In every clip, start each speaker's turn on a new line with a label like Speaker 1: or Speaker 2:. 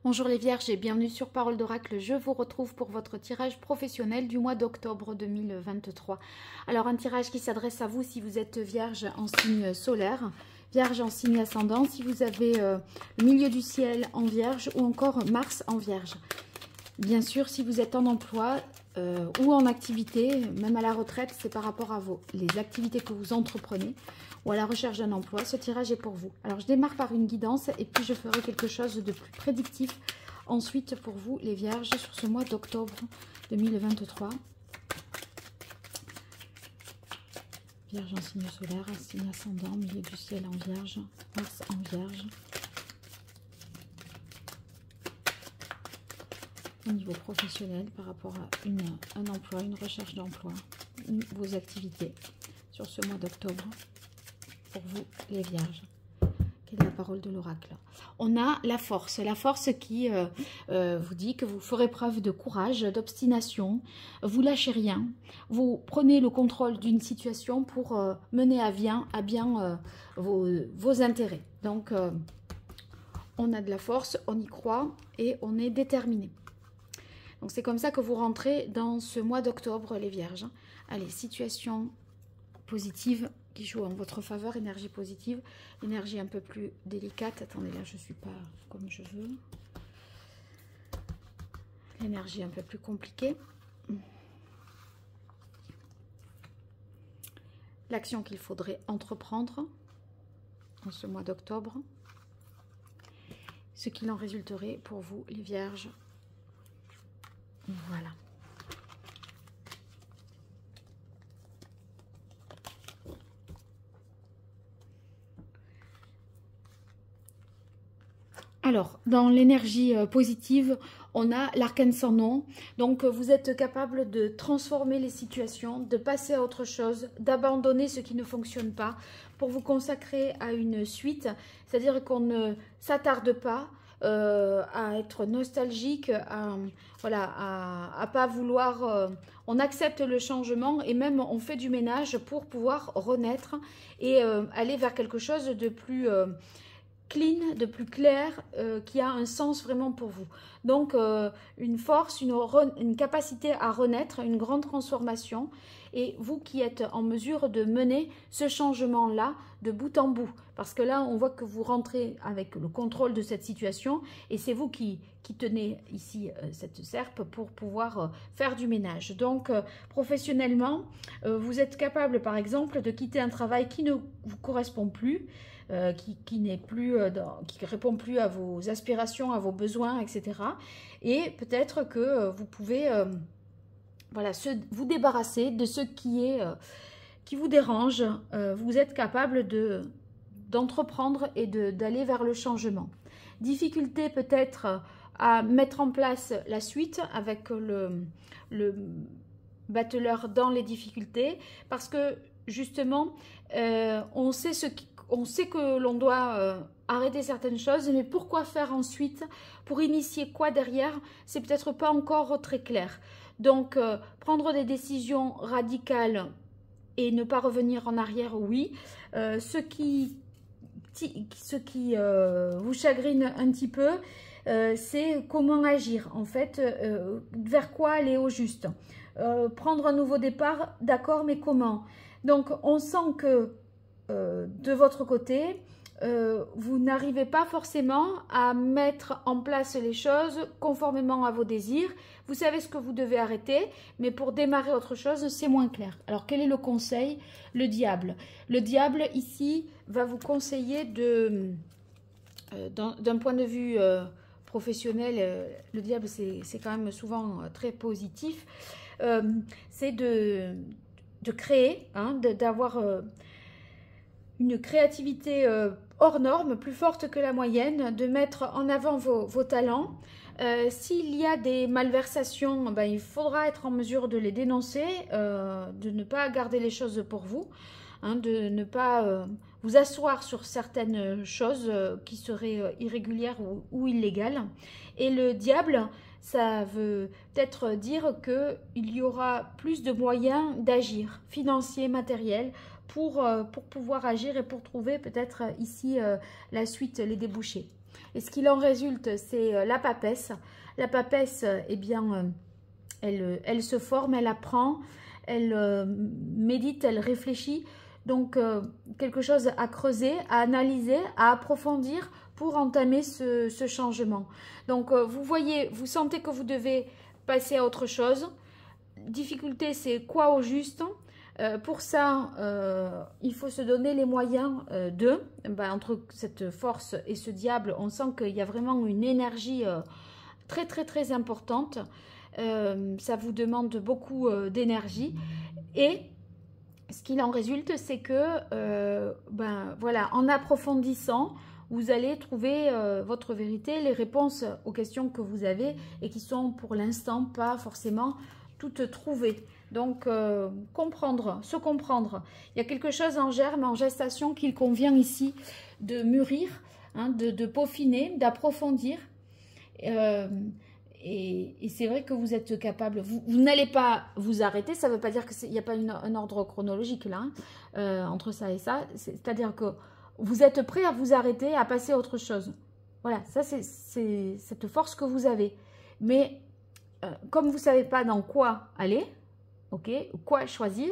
Speaker 1: Bonjour les Vierges et bienvenue sur Parole d'Oracle. Je vous retrouve pour votre tirage professionnel du mois d'octobre 2023. Alors un tirage qui s'adresse à vous si vous êtes Vierge en signe solaire, Vierge en signe ascendant, si vous avez le milieu du ciel en Vierge ou encore Mars en Vierge. Bien sûr, si vous êtes en emploi ou en activité, même à la retraite, c'est par rapport à les activités que vous entreprenez ou à la recherche d'un emploi, ce tirage est pour vous. Alors, je démarre par une guidance et puis je ferai quelque chose de plus prédictif ensuite pour vous, les Vierges, sur ce mois d'octobre 2023. Vierge en signe solaire, signe ascendant, milieu du ciel en Vierge, Mars en Vierge. Au niveau professionnel, par rapport à un emploi, une recherche d'emploi, vos activités sur ce mois d'octobre, pour vous les Vierges. Quelle est la parole de l'oracle? On a la force qui vous dit que vous ferez preuve de courage, d'obstination, vous lâchez rien, vous prenez le contrôle d'une situation pour mener à bien vos intérêts. Donc, on a de la force, on y croit et on est déterminé. Donc, c'est comme ça que vous rentrez dans ce mois d'octobre, les Vierges. Allez, situation positive qui joue en votre faveur, énergie positive, énergie un peu plus délicate. Attendez, là, je ne suis pas comme je veux. L'énergie un peu plus compliquée. L'action qu'il faudrait entreprendre en ce mois d'octobre. Ce qu'il en résulterait pour vous, les Vierges. Voilà. Alors, dans l'énergie positive, on a l'arcane sans nom. Donc, vous êtes capable de transformer les situations, de passer à autre chose, d'abandonner ce qui ne fonctionne pas pour vous consacrer à une suite. C'est-à-dire qu'on ne s'attarde pas à être nostalgique, à pas vouloir... on accepte le changement et même on fait du ménage pour pouvoir renaître et aller vers quelque chose de plus... clean, de plus clair, qui a un sens vraiment pour vous. Donc, une force, une capacité à renaître, une grande transformation. Et vous qui êtes en mesure de mener ce changement-là de bout en bout. Parce que là, on voit que vous rentrez avec le contrôle de cette situation. Et c'est vous qui tenez ici cette serpe pour pouvoir faire du ménage. Donc, professionnellement, vous êtes capable, par exemple, de quitter un travail qui ne vous correspond plus. Qui n'est plus qui répond plus à vos aspirations, à vos besoins, etc. Et peut-être que vous pouvez vous débarrasser de ce qui vous dérange. Vous êtes capable d'entreprendre et d'aller vers le changement. Difficulté peut-être à mettre en place la suite avec le battleur dans les difficultés parce que justement on sait que l'on doit arrêter certaines choses, mais pourquoi faire ensuite? Pour initier quoi derrière? C'est peut-être pas encore très clair. Donc, prendre des décisions radicales et ne pas revenir en arrière, oui. Ce qui vous chagrine un petit peu, c'est comment agir, en fait, vers quoi aller au juste. Prendre un nouveau départ, d'accord, mais comment? Donc, on sent que de votre côté, vous n'arrivez pas forcément à mettre en place les choses conformément à vos désirs. Vous savez ce que vous devez arrêter, mais pour démarrer autre chose, c'est moins clair. Alors, quel est le conseil? Le diable. Le diable, ici, va vous conseiller d'un point de vue professionnel, le diable, c'est quand même souvent très positif. C'est de créer, d'avoir... une créativité hors norme, plus forte que la moyenne, de mettre en avant vos talents. S'il y a des malversations, il faudra être en mesure de les dénoncer, de ne pas garder les choses pour vous, de ne pas vous asseoir sur certaines choses qui seraient irrégulières ou illégales. Et le diable, ça veut peut-être dire qu'il y aura plus de moyens d'agir, financiers, matériels, pour pouvoir agir et pour trouver peut-être ici la suite, les débouchés. Et ce qu'il en résulte, c'est la papesse. La papesse, eh bien, elle se forme, elle apprend, elle médite, elle réfléchit. Donc, quelque chose à creuser, à analyser, à approfondir pour entamer ce changement. Donc, vous voyez, vous sentez que vous devez passer à autre chose. Difficulté, c'est quoi au juste? Pour ça, il faut se donner les moyens entre cette force et ce diable, on sent qu'il y a vraiment une énergie très très très importante. Ça vous demande beaucoup d'énergie. Et ce qu'il en résulte, c'est que voilà, en approfondissant, vous allez trouver votre vérité, les réponses aux questions que vous avez et qui sont pour l'instant pas forcément toutes trouvées. Donc, se comprendre. Il y a quelque chose en germe, en gestation qu'il convient ici de mûrir, hein, de peaufiner, d'approfondir. Et c'est vrai que vous êtes capable, vous n'allez pas vous arrêter, ça ne veut pas dire qu'il n'y a pas un ordre chronologique là, hein, entre ça et ça. C'est-à-dire que vous êtes prêt à vous arrêter, à passer à autre chose. Voilà, ça c'est cette force que vous avez. Mais comme vous ne savez pas dans quoi aller, ok, quoi choisir,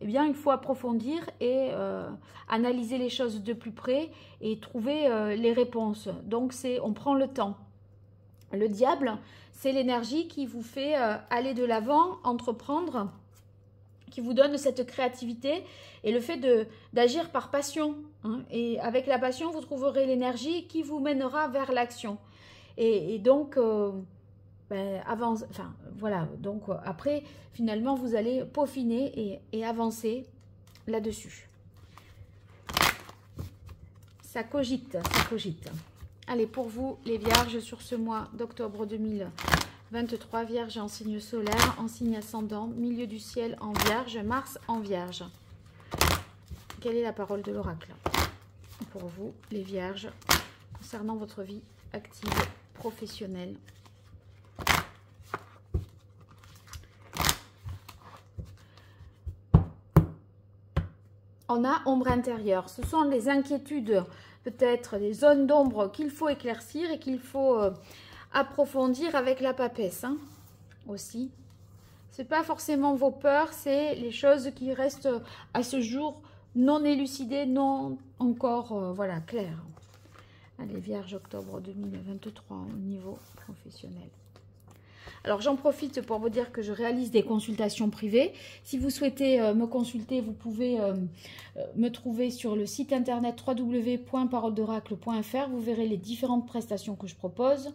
Speaker 1: eh bien il faut approfondir et analyser les choses de plus près et trouver les réponses. Donc on prend le temps. Le diable, c'est l'énergie qui vous fait aller de l'avant, entreprendre, qui vous donne cette créativité et le fait d'agir par passion. Hein. Et avec la passion, vous trouverez l'énergie qui vous mènera vers l'action. Et donc, voilà. Donc, après, finalement, vous allez peaufiner et avancer là-dessus. Ça cogite, ça cogite. Allez, pour vous, les vierges, sur ce mois d'octobre 2023, vierge en signe solaire, en signe ascendant, milieu du ciel en vierge, Mars en vierge. Quelle est la parole de l'oracle pour vous, les vierges, concernant votre vie active, professionnelle? On a ombre intérieure. Ce sont les inquiétudes, peut-être des zones d'ombre qu'il faut éclaircir et qu'il faut approfondir avec la papesse hein, aussi. Ce n'est pas forcément vos peurs, c'est les choses qui restent à ce jour non élucidées, non encore voilà, claires. Allez, Vierge, octobre 2023 au niveau professionnel. Alors, j'en profite pour vous dire que je réalise des consultations privées. Si vous souhaitez me consulter, vous pouvez me trouver sur le site internet www.paroledoracle.fr. Vous verrez les différentes prestations que je propose,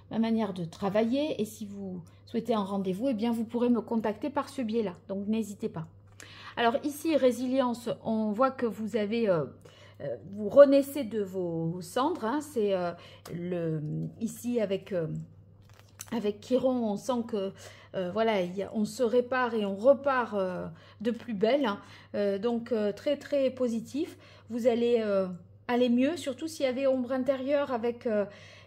Speaker 1: ma manière de travailler. Et si vous souhaitez un rendez-vous, eh bien, vous pourrez me contacter par ce biais-là. Donc, n'hésitez pas. Alors, ici, résilience, on voit que vous avez... vous renaissez de vos cendres. Hein, c'est ici avec... Avec Chiron, on sent que voilà, on se répare et on repart de plus belle. Hein. Donc, très, très positif. Vous allez aller mieux, surtout s'il y avait ombre intérieure avec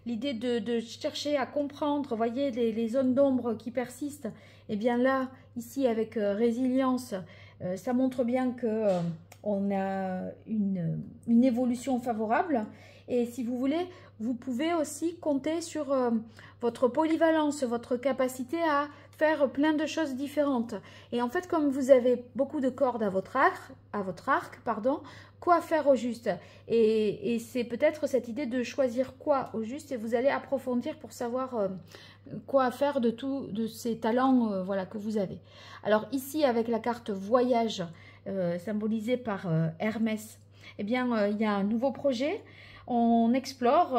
Speaker 1: l'idée de chercher à comprendre, vous voyez, les zones d'ombre qui persistent. Et bien là, ici, avec résilience, ça montre bien que on a une évolution favorable. Et si vous voulez, vous pouvez aussi compter sur votre polyvalence, votre capacité à faire plein de choses différentes. Et en fait, comme vous avez beaucoup de cordes à votre arc, quoi faire au juste? Et c'est peut-être cette idée de choisir quoi au juste et vous allez approfondir pour savoir quoi faire de ces talents voilà, que vous avez. Alors ici, avec la carte voyage, symbolisée par Hermès, eh bien, il y a un nouveau projet. On explore,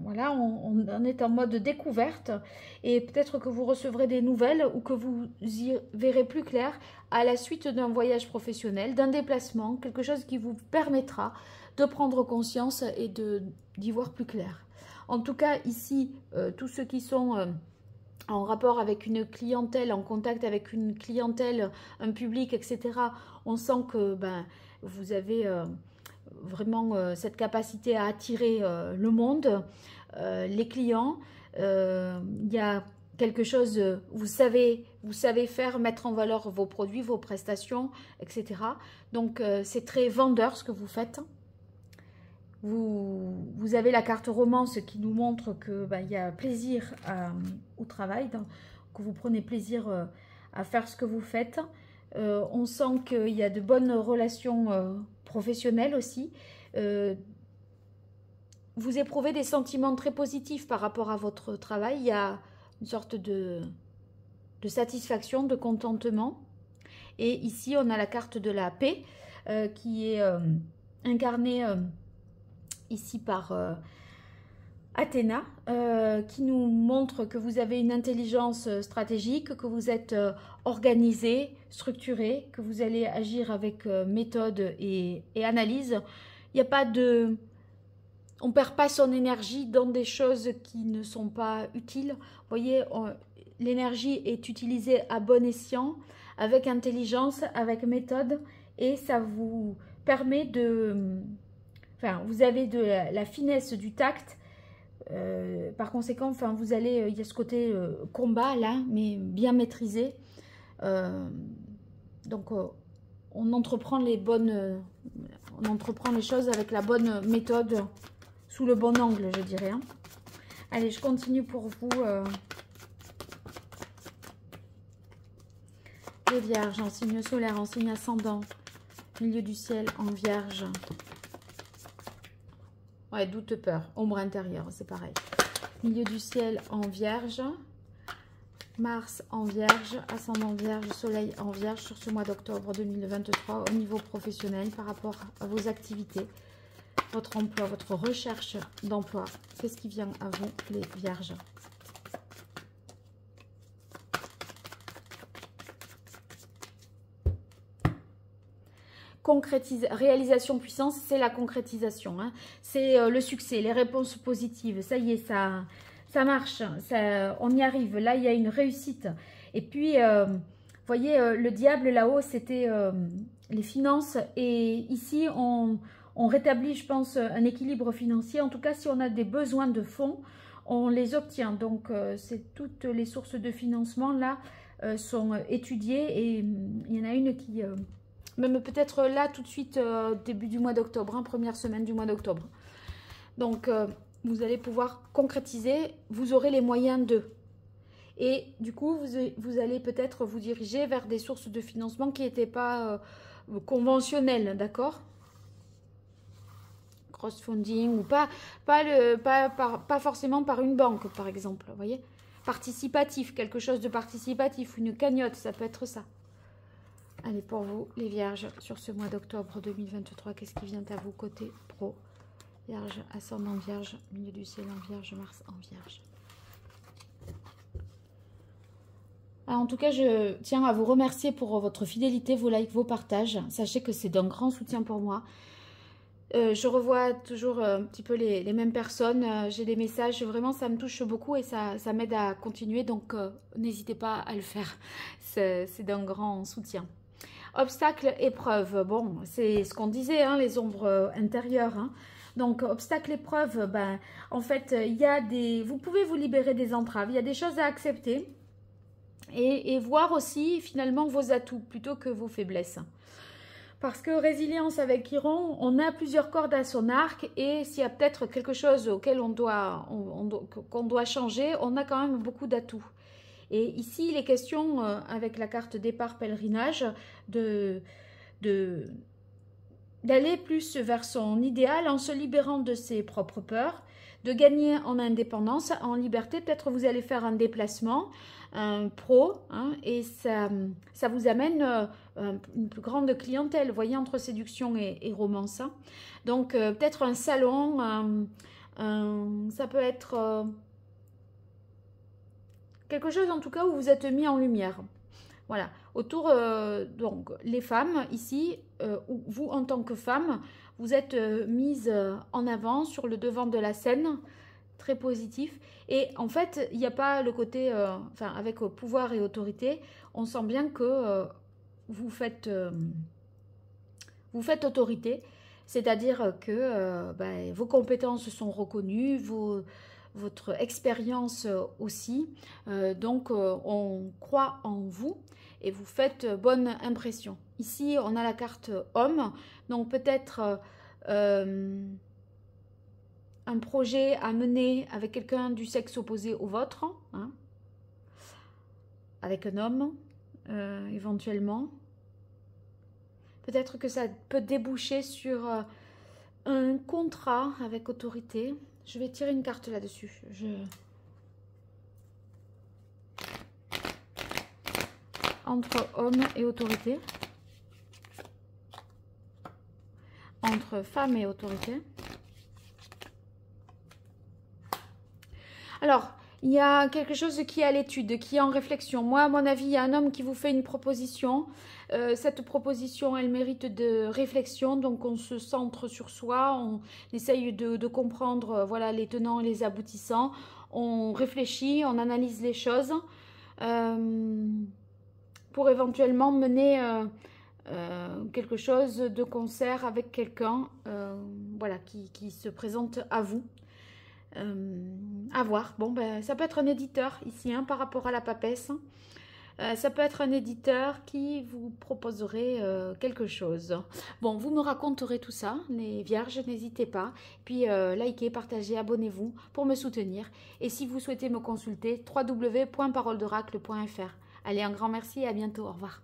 Speaker 1: voilà, on est en mode découverte et peut-être que vous recevrez des nouvelles ou que vous y verrez plus clair à la suite d'un voyage professionnel, d'un déplacement, quelque chose qui vous permettra de prendre conscience et d'y voir plus clair. En tout cas, ici, tous ceux qui sont en rapport avec une clientèle, en contact avec une clientèle, un public, etc., on sent que vous avez... vraiment cette capacité à attirer le monde, les clients. Il y a quelque chose, vous savez faire, mettre en valeur vos produits, vos prestations, etc. Donc, c'est très vendeur ce que vous faites. Vous avez la carte romance qui nous montre que il y a plaisir au travail, que vous prenez plaisir à faire ce que vous faites. On sent qu'il y a de bonnes relations professionnelles aussi. Vous éprouvez des sentiments très positifs par rapport à votre travail. Il y a une sorte de satisfaction, de contentement. Et ici, on a la carte de la paix qui est incarnée ici par Athéna, qui nous montre que vous avez une intelligence stratégique, que vous êtes organisé, structuré, que vous allez agir avec méthode et analyse. Il n'y a pas de... On ne perd pas son énergie dans des choses qui ne sont pas utiles. Vous voyez, l'énergie est utilisée à bon escient, avec intelligence, avec méthode, et ça vous permet de... Enfin, vous avez de la finesse, du tact. Par conséquent, enfin, vous allez... Il y a ce côté combat, là, mais bien maîtrisé. Donc, on entreprend les bonnes... on entreprend les choses avec la bonne méthode, sous le bon angle, je dirais. Hein. Allez, je continue pour vous. Les vierges en signe solaire, en signe ascendant, milieu du ciel en vierge. Ouais, doute, peur, ombre intérieure, c'est pareil. Milieu du ciel en vierge, Mars en vierge, ascendant vierge, soleil en vierge sur ce mois d'octobre 2023 au niveau professionnel par rapport à vos activités, votre emploi, votre recherche d'emploi. Qu'est-ce qui vient à vous, les vierges ? Réalisation puissance, c'est la concrétisation, hein. C'est le succès, les réponses positives, ça y est, ça marche, on y arrive, là il y a une réussite. Et puis, vous voyez, le diable là-haut, c'était les finances, et ici on rétablit, je pense, un équilibre financier. En tout cas, si on a des besoins de fonds, on les obtient. Donc, c'est toutes les sources de financement là sont étudiées, et il y en a une qui... même peut-être là, tout de suite, début du mois d'octobre, hein, première semaine du mois d'octobre. Donc, vous allez pouvoir concrétiser, vous aurez les moyens de. Et du coup, vous allez peut-être vous diriger vers des sources de financement qui n'étaient pas conventionnelles, d'accord ? Cross-funding ou pas forcément par une banque, par exemple, vous voyez ? Participatif, quelque chose de participatif, une cagnotte, ça peut être ça. Allez, pour vous, les vierges, sur ce mois d'octobre 2023, qu'est-ce qui vient à vous côté pro? Vierge, ascendant vierge, milieu du ciel en vierge, Mars en vierge. Alors, en tout cas, je tiens à vous remercier pour votre fidélité, vos likes, vos partages. Sachez que c'est d'un grand soutien pour moi. Je revois toujours un petit peu les mêmes personnes. J'ai des messages, vraiment, ça me touche beaucoup et ça m'aide à continuer. Donc, n'hésitez pas à le faire. C'est d'un grand soutien. Obstacles, épreuves, bon, c'est ce qu'on disait, hein, les ombres intérieures. Hein. Donc, obstacles, épreuves, ben, en fait, il y a des... Vous pouvez vous libérer des entraves, il y a des choses à accepter et voir aussi, finalement, vos atouts plutôt que vos faiblesses. Parce que résilience avec Chiron, on a plusieurs cordes à son arc et s'il y a peut-être quelque chose auquel qu'on doit changer, on a quand même beaucoup d'atouts. Et ici, il est question, avec la carte départ pèlerinage, d'aller plus vers son idéal en se libérant de ses propres peurs, de gagner en indépendance, en liberté. Peut-être vous allez faire un déplacement, un pro, hein, et ça vous amène une plus grande clientèle, vous voyez, entre séduction et romance. Hein. Donc, peut-être un salon, ça peut être... quelque chose en tout cas où vous êtes mis en lumière. Voilà. Autour, donc, les femmes ici, vous en tant que femme, vous êtes mise en avant sur le devant de la scène, très positif. Et en fait, il n'y a pas le côté, enfin, avec pouvoir et autorité, on sent bien que vous faites autorité, c'est-à-dire que vos compétences sont reconnues, votre expérience aussi, donc on croit en vous et vous faites bonne impression. Ici, on a la carte homme, donc peut-être un projet à mener avec quelqu'un du sexe opposé au vôtre, hein, avec un homme, éventuellement. Peut-être que ça peut déboucher sur un contrat avec autorité. Je vais tirer une carte là-dessus. Entre homme et autorité. Entre femme et autorité. Alors, il y a quelque chose qui est à l'étude, qui est en réflexion. Moi, à mon avis, il y a un homme qui vous fait une proposition. Cette proposition, elle mérite de réflexion. Donc, on se centre sur soi. On essaye de comprendre voilà, les tenants et les aboutissants. On réfléchit, on analyse les choses pour éventuellement mener quelque chose de concert avec quelqu'un voilà, qui se présente à vous. À voir. Bon, ben, ça peut être un éditeur ici, hein, par rapport à la papesse. Ça peut être un éditeur qui vous proposerait quelque chose. Bon, vous me raconterez tout ça, les vierges, n'hésitez pas. Puis, likez, partagez, abonnez-vous pour me soutenir. Et si vous souhaitez me consulter, www.paroledoracle.fr. Allez, un grand merci et à bientôt. Au revoir.